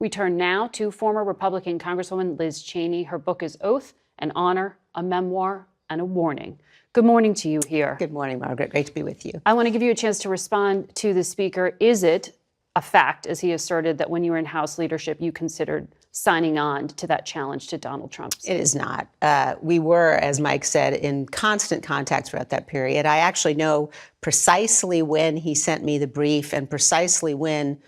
We turn now to former Republican Congresswoman Liz Cheney. Her book is Oath, an Honor, a Memoir, and a Warning. Good morning to you here. Good morning, Margaret. Great to be with you. I want to give you a chance to respond to the speaker. Is it a fact, as he asserted, that when you were in House leadership, you considered signing on to that challenge to Donald Trump? It is not. We were, as Mike said, in constant contact throughout that period. I actually know precisely when he sent me the brief and precisely when,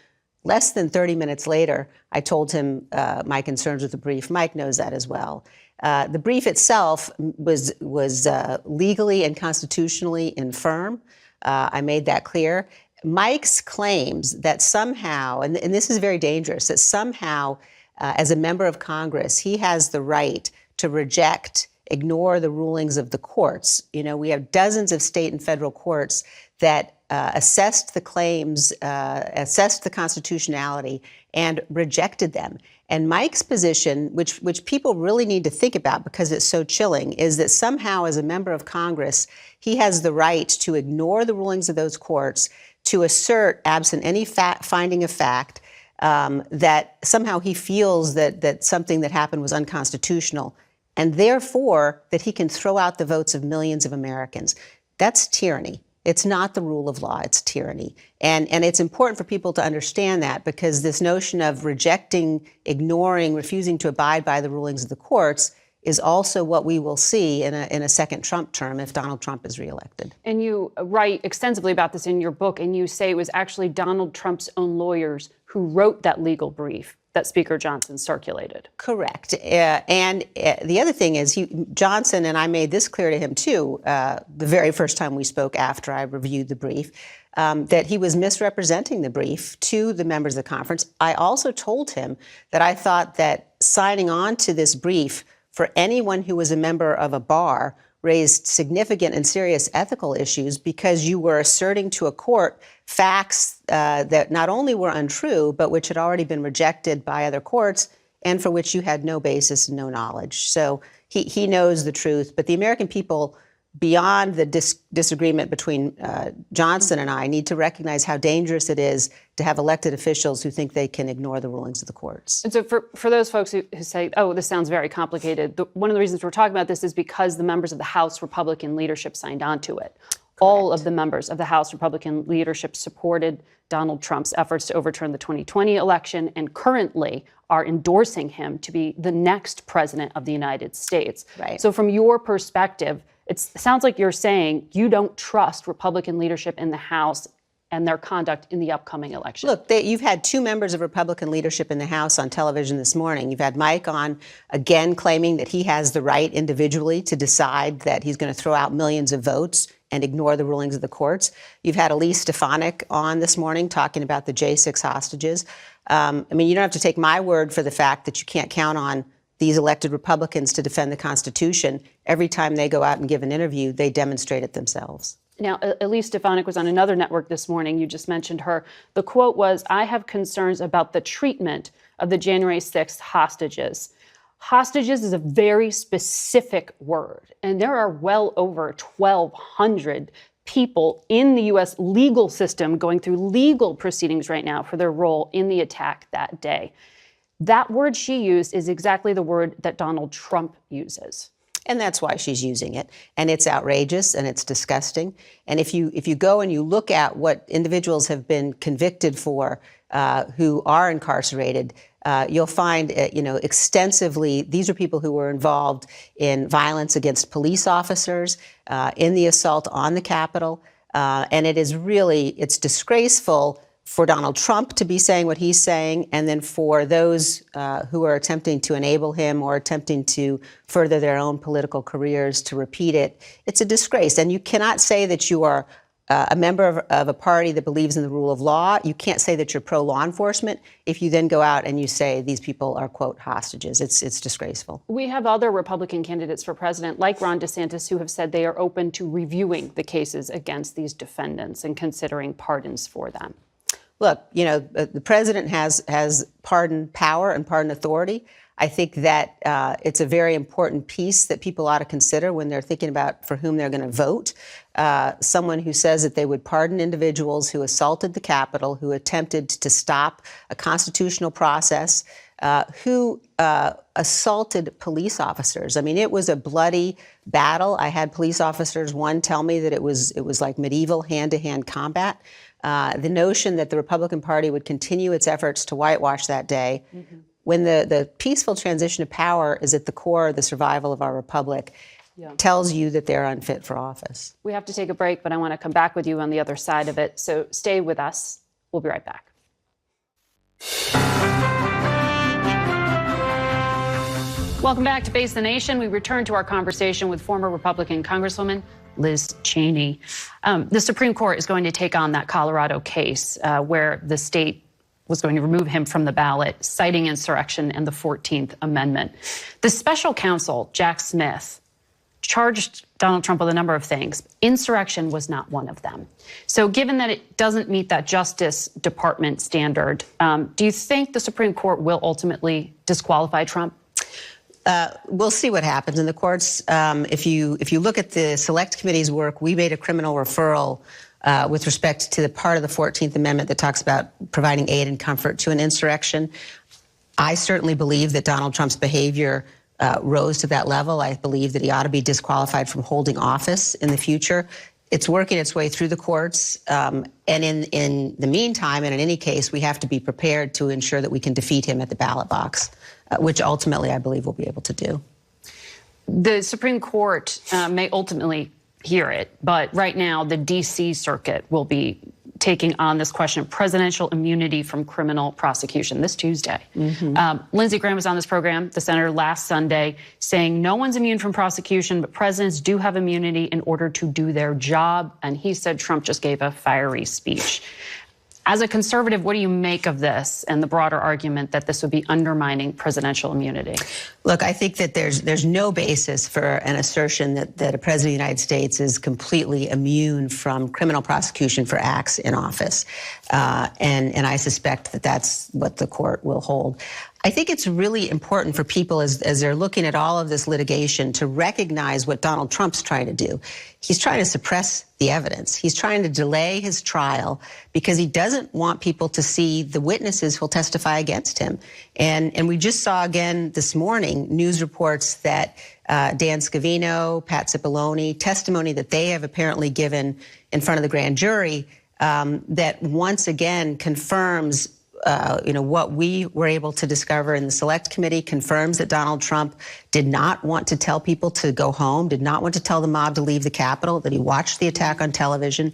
less than 30 minutes later, I told him my concerns with the brief. Mike knows that as well. The brief itself was legally and constitutionally infirm. I made that clear. Mike's claims that somehow, and this is very dangerous, that somehow, as a member of Congress, he has the right to reject, ignore the rulings of the courts. You know, we have dozens of state and federal courts that assessed the claims, assessed the constitutionality, and rejected them. And Mike's position, which people really need to think about because it's so chilling, is that somehow as a member of Congress, he has the right to ignore the rulings of those courts, to assert, absent any finding of fact, that somehow he feels that something that happened was unconstitutional, and therefore that he can throw out the votes of millions of Americans. That's tyranny. It's not the rule of law, it's tyranny. And it's important for people to understand that, because this notion of rejecting, ignoring, refusing to abide by the rulings of the courts is also what we will see in a second Trump term if Donald Trump is reelected. And you write extensively about this in your book, and you say it was actually Donald Trump's own lawyers who wrote that legal brief that Speaker Johnson circulated. Correct. And the other thing is, Johnson, and I made this clear to him too, the very first time we spoke after I reviewed the brief, that he was misrepresenting the brief to the members of the conference. I also told him that I thought that signing on to this brief for anyone who was a member of a bar raised significant and serious ethical issues, because you were asserting to a court facts that not only were untrue, but which had already been rejected by other courts and for which you had no basis and no knowledge. So he knows the truth. But the American people, beyond the disagreement between Johnson and I, need to recognize how dangerous it is to have elected officials who think they can ignore the rulings of the courts. And so for those folks who say, oh, this sounds very complicated, one of the reasons we're talking about this is because the members of the House Republican leadership signed on to it. Correct. All of the members of the House Republican leadership supported Donald Trump's efforts to overturn the 2020 election and currently are endorsing him to be the next president of the United States. Right. So from your perspective, it sounds like you're saying you don't trust Republican leadership in the House and their conduct in the upcoming election. Look, you've had two members of Republican leadership in the House on television this morning. You've had Mike on, again, claiming that he has the right individually to decide that he's going to throw out millions of votes and ignore the rulings of the courts. You've had Elise Stefanik on this morning talking about the J6 hostages. I mean, you don't have to take my word for the fact that you can't count on these elected Republicans to defend the Constitution. Every time they go out and give an interview, they demonstrate it themselves. Now, Elise Stefanik was on another network this morning. You just mentioned her. The quote was, "I have concerns about the treatment of the January 6th hostages." Hostages is a very specific word, and there are well over 1,200 people in the U.S. legal system going through legal proceedings right now for their role in the attack that day. That word she used is exactly the word that Donald Trump uses. And that's why she's using it. And it's outrageous and it's disgusting. And if you go and you look at what individuals have been convicted for who are incarcerated, you'll find, extensively, these are people who were involved in violence against police officers, in the assault on the Capitol. And it's disgraceful for Donald Trump to be saying what he's saying, and then for those who are attempting to enable him or attempting to further their own political careers to repeat it. It's a disgrace. And you cannot say that you are a member of a party that believes in the rule of law. You can't say that you're pro-law enforcement if you then go out and you say these people are, quote, hostages. It's disgraceful. We have other Republican candidates for president, like Ron DeSantis, who have said they are open to reviewing the cases against these defendants and considering pardons for them. Look, the president has pardon power and pardon authority. I think that it's a very important piece that people ought to consider when they're thinking about for whom they're going to vote. Someone who says that they would pardon individuals who assaulted the Capitol, who attempted to stop a constitutional process, who assaulted police officers. I mean, it was a bloody battle. I had police officers, one tell me that it was like medieval hand-to-hand combat. The notion that the Republican Party would continue its efforts to whitewash that day, when the peaceful transition of power is at the core of the survival of our republic, tells you that they're unfit for office. We have to take a break, but I want to come back with you on the other side of it. So stay with us. We'll be right back. Welcome back to Face the Nation. We return to our conversation with former Republican Congresswoman Liz Cheney. The Supreme Court is going to take on that Colorado case where the state was going to remove him from the ballot, citing insurrection and the 14th Amendment. The special counsel, Jack Smith, charged Donald Trump with a number of things. Insurrection was not one of them. So given that it doesn't meet that Justice Department standard, do you think the Supreme Court will ultimately disqualify Trump? We'll see what happens in the courts. If you look at the Select Committee's work, we made a criminal referral with respect to the part of the 14th Amendment that talks about providing aid and comfort to an insurrection. I certainly believe that Donald Trump's behavior rose to that level. I believe that he ought to be disqualified from holding office in the future. It's working its way through the courts. And in the meantime, and in any case, we have to be prepared to ensure that we can defeat him at the ballot box, which ultimately I believe we'll be able to do. The Supreme Court may ultimately hear it, but right now the D.C. Circuit will be taking on this question of presidential immunity from criminal prosecution this Tuesday. Lindsey Graham was on this program, the senator, last Sunday, saying no one's immune from prosecution, but presidents do have immunity in order to do their job. And he said Trump just gave a fiery speech. As a conservative, what do you make of this and the broader argument that this would be undermining presidential immunity? Look, I think that there's no basis for an assertion that a president of the United States is completely immune from criminal prosecution for acts in office. And I suspect that that's what the court will hold. I think it's really important for people as they're looking at all of this litigation to recognize what Donald Trump's trying to do. He's trying to suppress the evidence. He's trying to delay his trial because he doesn't want people to see the witnesses who'll testify against him. And we just saw again this morning news reports that Dan Scavino, Pat Cipollone, testimony that they have apparently given in front of the grand jury that once again confirms what we were able to discover in the Select Committee, confirms that Donald Trump did not want to tell people to go home, did not want to tell the mob to leave the Capitol, that he watched the attack on television.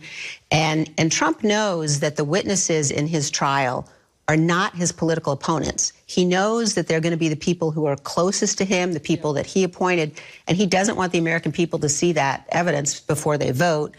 And Trump knows that the witnesses in his trial are not his political opponents. He knows that they're going to be the people who are closest to him, the people that he appointed, and he doesn't want the American people to see that evidence before they vote.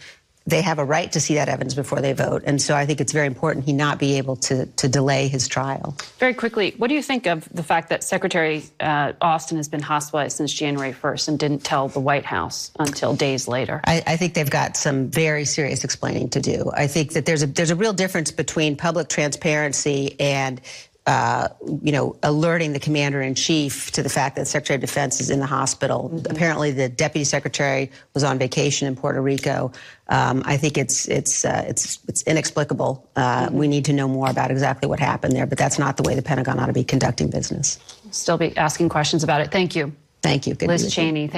They have a right to see that evidence before they vote. And so I think it's very important he not be able to delay his trial. Very quickly, what do you think of the fact that Secretary Austin has been hospitalized since January 1st and didn't tell the White House until days later? I think they've got some very serious explaining to do. I think that there's a real difference between public transparency and alerting the commander-in-chief to the fact that the Secretary of Defense is in the hospital. Apparently, the deputy secretary was on vacation in Puerto Rico. I think it's inexplicable. We need to know more about exactly what happened there, but that's not the way the Pentagon ought to be conducting business. Still be asking questions about it. Thank you. Thank you. Good Liz Cheney. Thank